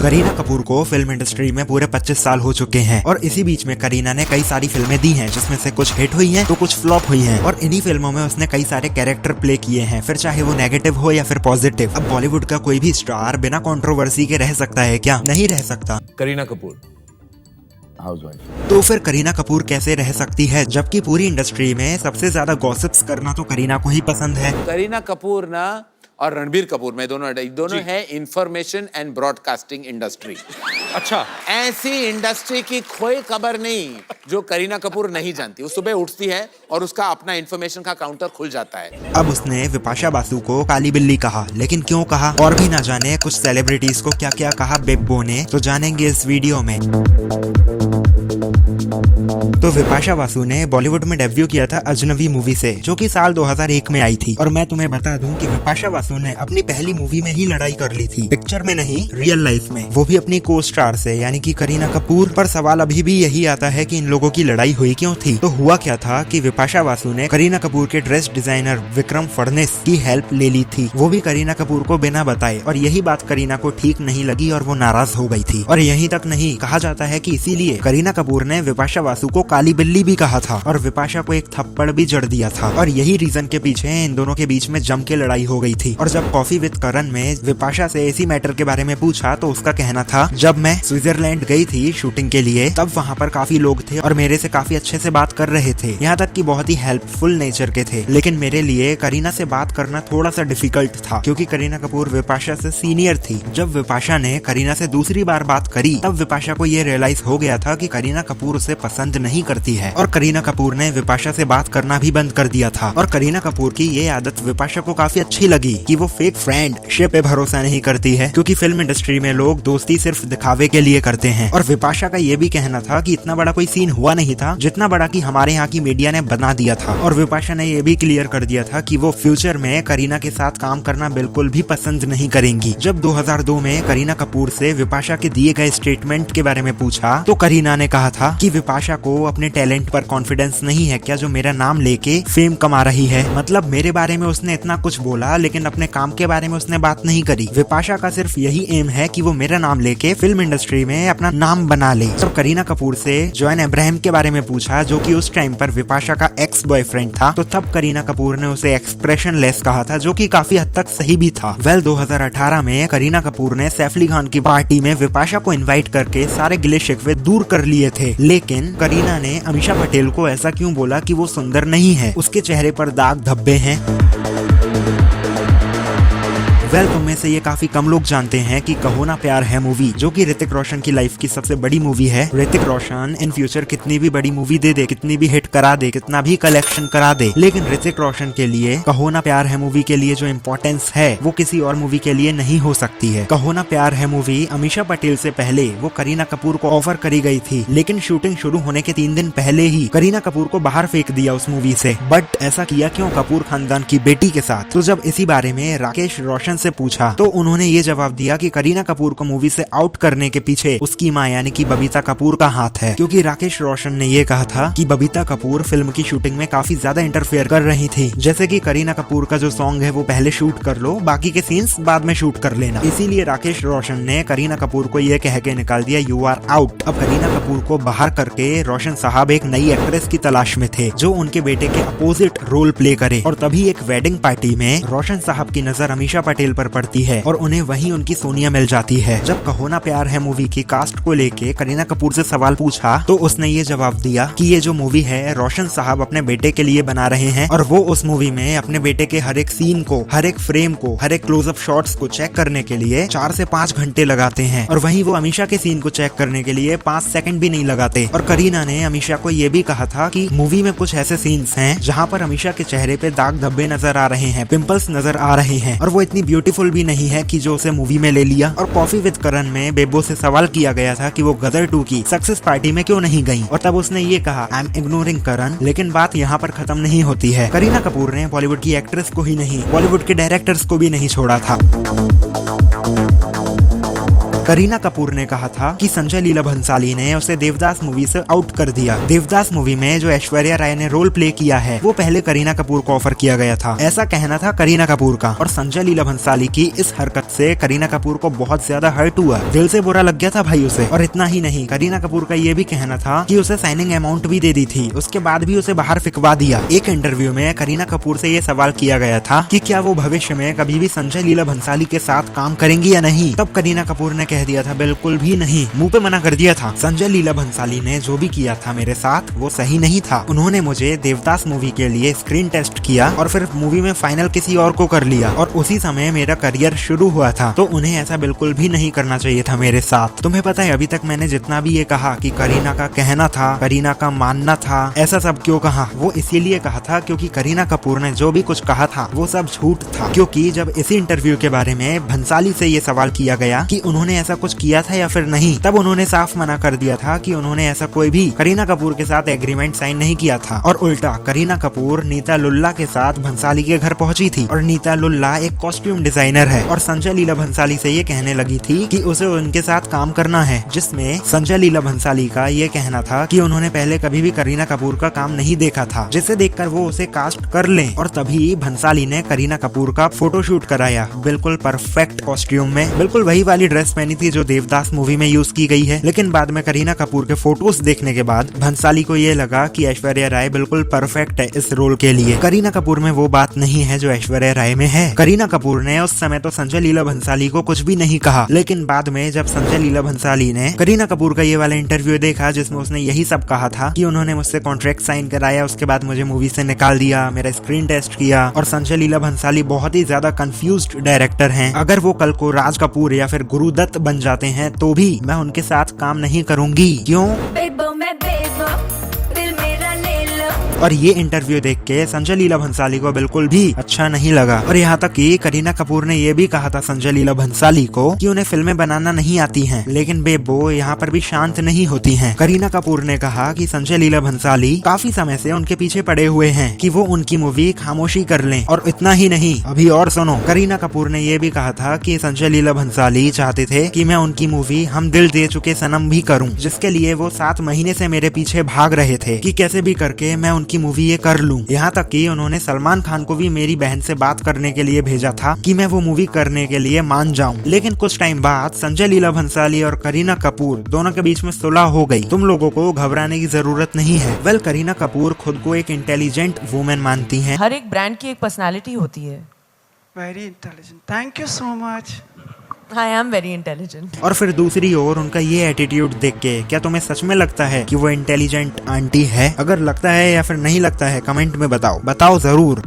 करीना कपूर को film industry में पूरे 25 साल हो चुके हैं और इसी बीच में करीना ने कई सारी फिल्में दी हैं, जिसमें से कुछ हिट हुई हैं तो कुछ फ्लॉप हुई हैं। और इन्हीं फिल्मों में उसने कई सारे कैरेक्टर प्ले किए हैं, फिर चाहे वो नेगेटिव हो या फिर पॉजिटिव। अब बॉलीवुड का कोई भी स्टार बिना कंट्रोवर्सी के रह सकता है क्या? नहीं रह सकता। करीना कपूर हाउसवाइफ। तो फिर करीना कपूर कैसे रह सकती है, जबकि पूरी इंडस्ट्री में सबसे ज्यादा गॉसिप्स करना तो करीना को ही पसंद है। करीना कपूर ना और रणबीर कपूर में दोनों है इंफॉर्मेशन एंड ब्रॉडकास्टिंग इंडस्ट्री। अच्छा, ऐसी इंडस्ट्री की कोई खबर नहीं जो करीना कपूर नहीं जानती। वो सुबह उठती है और उसका अपना इंफॉर्मेशन का काउंटर खुल जाता है। अब उसने विपाशा बासु को काली बिल्ली कहा, लेकिन क्यों कहा और भी ना जाने कुछ सेलिब्रिटीज को क्या क्या कहा बेब्बो ने, तो जानेंगे इस वीडियो में। तो विपाशा बासु ने बॉलीवुड में डेब्यू किया था अजनबी मूवी से, जो कि साल 2001 में आई थी। और मैं तुम्हें बता दूं कि विपाशा बासु ने अपनी पहली मूवी में ही लड़ाई कर ली थी, पिक्चर में नहीं, रियल लाइफ में, वो भी अपनी को स्टार से, यानी कि करीना कपूर। पर सवाल अभी भी यही आता है कि इन लोगों की लड़ाई हुई क्यों थी। तो हुआ क्या था कि विपाशा बासु ने करीना कपूर के ड्रेस डिजाइनर विक्रम फडनेस की हेल्प ले ली थी, वो भी करीना कपूर को बिना बताए। और यही बात करीना को ठीक नहीं लगी और वो नाराज हो गई थी। और यहीं तक नहीं, कहा जाता है कि इसीलिए करीना कपूर ने विपाशा बासु को काली बिल्ली भी कहा था और विपाशा को एक थप्पड़ भी जड़ दिया था। और यही रीजन के पीछे इन दोनों के बीच में जम के लड़ाई हो गई थी। और जब कॉफी विद करण में विपाशा से इसी मैटर के बारे में पूछा तो उसका कहना था, जब मैं स्विट्जरलैंड गई थी शूटिंग के लिए, तब वहाँ पर काफी लोग थे और मेरे से काफी अच्छे से बात कर रहे थे, यहाँ तक कि बहुत ही हेल्पफुल नेचर के थे। लेकिन मेरे लिए करीना से बात करना थोड़ा सा डिफिकल्ट था, क्योंकि करीना कपूर विपाशा से सीनियर थी। जब विपाशा ने करीना से दूसरी बार बात करी, तब विपाशा को ये रियलाइज हो गया था कि करीना कपूर उसे पसंद नहीं करती है। और करीना कपूर ने विपाशा से बात करना भी बंद कर दिया था। और करीना कपूर की ये आदत विपाशा को काफी अच्छी लगी कि वो फेक फ्रेंडशिप पे भरोसा नहीं करती है, क्योंकि फिल्म इंडस्ट्री में लोग दोस्ती सिर्फ दिखावे के लिए करते हैं। और विपाशा का ये भी कहना था कि इतना बड़ा कोई सीन हुआ नहीं था जितना बड़ा कि हमारे यहाँ की मीडिया ने बना दिया था। और विपाशा ने ये भी क्लियर कर दिया था कि वो फ्यूचर में करीना के साथ काम करना बिल्कुल भी पसंद नहीं करेंगी। जब 2002 में करीना कपूर से विपाशा के दिए गए स्टेटमेंट के बारे में पूछा तो करीना ने कहा था कि विपाशा को अपने टैलेंट पर कॉन्फिडेंस नहीं है क्या, जो मेरा नाम लेके फेम कमा रही है। मतलब मेरे बारे में उसने इतना कुछ बोला, लेकिन अपने काम के बारे में उसने बात नहीं करी। विपाशा का सिर्फ यही एम है कि वो मेरा नाम लेके फिल्म इंडस्ट्री में अपना नाम बना ले। जब करीना कपूर से जॉन अब्राहम के बारे में पूछा, जो कि उस टाइम पर विपाशा का एक्स बॉयफ्रेंड था, तो तब करीना कपूर ने उसे एक्सप्रेशन लेस कहा था, जो कि काफी हद तक सही भी था। 2018 में करीना कपूर ने सैफ अली खान की पार्टी में विपाशा को इन्वाइट करके सारे गिले शिकवे दूर कर लिए थे। लेकिन करीना ने अमीषा पटेल को ऐसा क्यों बोला कि वो सुंदर नहीं है, उसके चेहरे पर दाग धब्बे हैं। तुम में से ये काफी कम लोग जानते हैं कि कहो ना प्यार है मूवी, जो कि ऋतिक रोशन की लाइफ की सबसे बड़ी मूवी है। ऋतिक रोशन इन फ्यूचर कितनी भी बड़ी मूवी दे दे, कितनी भी हिट करा दे, कितना भी कलेक्शन करा दे, लेकिन ऋतिक रोशन के लिए कहो ना प्यार है मूवी के लिए जो इम्पोर्टेंस है वो किसी और मूवी के लिए नहीं हो सकती है। कहो ना प्यार है मूवी अमीषा पटेल से पहले वो करीना कपूर को ऑफर करी गई थी, लेकिन शूटिंग शुरू होने के 3 दिन पहले ही करीना कपूर को बाहर फेंक दिया उस मूवी से। बट ऐसा किया क्यों कपूर खानदान की बेटी के साथ? तो जब इसी बारे में राकेश रोशन से पूछा तो उन्होंने ये जवाब दिया कि करीना कपूर को मूवी से आउट करने के पीछे उसकी मां यानी कि बबीता कपूर का हाथ है, क्योंकि राकेश रोशन ने ये कहा था कि बबीता कपूर फिल्म की शूटिंग में काफी ज्यादा इंटरफेयर कर रही थी, जैसे कि करीना कपूर का जो सॉन्ग है वो पहले शूट कर लो, बाकी के सीन्स बाद में शूट कर लेना। इसीलिए राकेश रोशन ने करीना कपूर को ये कह के निकाल दिया, यू आर आउट। अब करीना कपूर को बाहर करके रोशन साहब एक नई एक्ट्रेस की तलाश में थे जो उनके बेटे के अपोजिट रोल प्ले करे। और तभी एक वेडिंग पार्टी में रोशन साहब की नजर अमीषा पटेल पर पड़ती है और उन्हें वहीं उनकी सोनिया मिल जाती है। जब कहो ना प्यार है मूवी की कास्ट को लेके करीना कपूर से सवाल पूछा तो उसने ये जवाब दिया कि ये जो मूवी है रोशन साहब अपने बेटे के लिए बना रहे हैं और वो उस मूवी में अपने बेटे के हर एक सीन को, हर एक फ्रेम को, हर एक क्लोजअप शॉट्स को चेक करने के लिए 4 से 5 घंटे लगाते हैं। और वहीं वो अमीषा के सीन को चेक करने के लिए 5 सेकंड भी नहीं लगाते। और करीना ने अमीषा को ये भी कहा था कि मूवी में कुछ ऐसे सीन्स हैं जहाँ पर अमीषा के चेहरे पे दाग धब्बे नजर आ रहे हैं, पिंपल्स नजर आ रहे हैं, और वो इतनी ब्यूटीफुल भी नहीं है कि जो उसे मूवी में ले लिया। और कॉफी विद करण में बेबो से सवाल किया गया था कि वो गदर 2 की सक्सेस पार्टी में क्यों नहीं गई, और तब उसने ये कहा, आई एम इग्नोरिंग करण। लेकिन बात यहाँ पर खत्म नहीं होती है। करीना कपूर ने बॉलीवुड की एक्ट्रेस को ही नहीं, बॉलीवुड के डायरेक्टर्स को भी नहीं छोड़ा था। करीना कपूर ने कहा था कि संजय लीला भंसाली ने उसे देवदास मूवी से आउट कर दिया। देवदास मूवी में जो ऐश्वर्या राय ने रोल प्ले किया है वो पहले करीना कपूर को ऑफर किया गया था, ऐसा कहना था करीना कपूर का। और संजय लीला भंसाली की इस हरकत से करीना कपूर को बहुत ज्यादा हर्ट हुआ, दिल से बुरा लग गया था भाई उसे। और इतना ही नहीं, करीना कपूर का ये भी कहना था कि उसे साइनिंग अमाउंट भी दे दी थी, उसके बाद भी उसे बाहर फिकवा दिया। एक इंटरव्यू में करीना कपूर से ये सवाल किया गया था कि क्या वो भविष्य में कभी भी संजय लीला भंसाली के साथ काम करेंगी या नहीं। तब करीना कपूर ने कह दिया था बिल्कुल भी नहीं, मुंह पे मना कर दिया था। संजय लीला भंसाली ने जो भी किया था मेरे साथ वो सही नहीं था। उन्होंने मुझे देवदास मूवी के लिए स्क्रीन टेस्ट किया और फिर मूवी में फाइनल किसी और को कर लिया और उसी समय मेरा करियर शुरू हुआ था, तो उन्हें ऐसा बिल्कुल भी नहीं करना चाहिए था मेरे साथ। तुम्हें पता है अभी तक मैंने जितना भी ये कहा कि करीना का कहना था, करीना का मानना था, ऐसा सब क्यों कहा, वो इसीलिए कहा था क्योंकि करीना कपूर ने जो भी कुछ कहा था वो सब झूठ था। क्योंकि जब इसी इंटरव्यू के बारे में भंसाली से ये सवाल किया गया कि उन्होंने ऐसा कुछ किया था या फिर नहीं, तब उन्होंने साफ मना कर दिया था कि उन्होंने ऐसा कोई भी करीना कपूर के साथ एग्रीमेंट साइन नहीं किया था। और उल्टा करीना कपूर नीता लुल्ला के साथ भंसाली के घर पहुंची थी और नीता लुल्ला एक कॉस्ट्यूम डिजाइनर है और संजय लीला भंसाली से ये कहने लगी थी कि उसे उनके साथ काम करना है, जिसमें संजय लीला भंसाली का ये कहना था कि उन्होंने पहले कभी भी करीना कपूर का काम नहीं देखा था, जिसे देखकर वो उसे कास्ट कर लें। और तभी भंसाली ने करीना कपूर का फोटोशूट कराया, बिल्कुल परफेक्ट कॉस्ट्यूम में, बिल्कुल वही वाली ड्रेस पहनी थी जो देवदास मूवी में यूज की गई है। लेकिन बाद में करीना कपूर के फोटोज देखने के बाद भंसाली को ये लगा कि ऐश्वर्या राय बिल्कुल परफेक्ट है इस रोल के लिए। करीना कपूर में वो बात नहीं है जो ऐश्वर्या राय में है। करीना कपूर ने उस समय तो संजय लीला भंसाली को कुछ भी नहीं कहा, लेकिन बाद में जब संजय लीला भंसाली ने करीना कपूर का ये वाला इंटरव्यू देखा जिसमें उसने यही सब कहा था कि उन्होंने मुझसे कॉन्ट्रैक्ट साइन कराया, उसके बाद मुझे मूवी से निकाल दिया, मेरा स्क्रीन टेस्ट किया, और संजय लीला भंसाली बहुत ही ज्यादा कंफ्यूज्ड डायरेक्टर हैं। अगर वो कल को राज कपूर या फिर गुरुदत्त बन जाते हैं तो भी मैं उनके साथ काम नहीं करूंगी। क्यों? और ये इंटरव्यू देख के संजय लीला भंसाली को बिल्कुल भी अच्छा नहीं लगा। और यहाँ तक कि करीना कपूर ने ये भी कहा था संजय लीला भंसाली को कि उन्हें फिल्में बनाना नहीं आती हैं, लेकिन बेबो यहाँ पर भी शांत नहीं होती हैं। करीना कपूर ने कहा कि संजय लीला भंसाली काफी समय से उनके पीछे पड़े हुए हैं कि वो उनकी मूवी खामोशी कर लें। और इतना ही नहीं, अभी और सुनो, करीना कपूर ने ये भी कहा था कि संजय लीला भंसाली चाहते थे कि मैं उनकी मूवी हम दिल दे चुके सनम भी करूं, जिसके लिए वो 7 महीने से मेरे पीछे भाग रहे थे कि कैसे भी करके मैं की मूवी ये कर लूं। यहाँ तक कि उन्होंने सलमान खान को भी मेरी बहन से बात करने के लिए भेजा था कि मैं वो मूवी करने के लिए मान जाऊं। लेकिन कुछ टाइम बाद संजय लीला भंसाली और करीना कपूर दोनों के बीच में सुलह हो गई। तुम लोगों को घबराने की जरूरत नहीं है। वेल, करीना कपूर खुद को एक इंटेलिजेंट वुमेन मानती हैं। हर एक ब्रांड की एक पर्सनालिटी होती है। Very intelligent, thank you so much. I am very intelligent. और फिर दूसरी ओर उनका ये एटीट्यूड देख के क्या तुम्हें सच में लगता है कि वो इंटेलिजेंट आंटी है? अगर लगता है या फिर नहीं लगता है कमेंट में बताओ जरूर।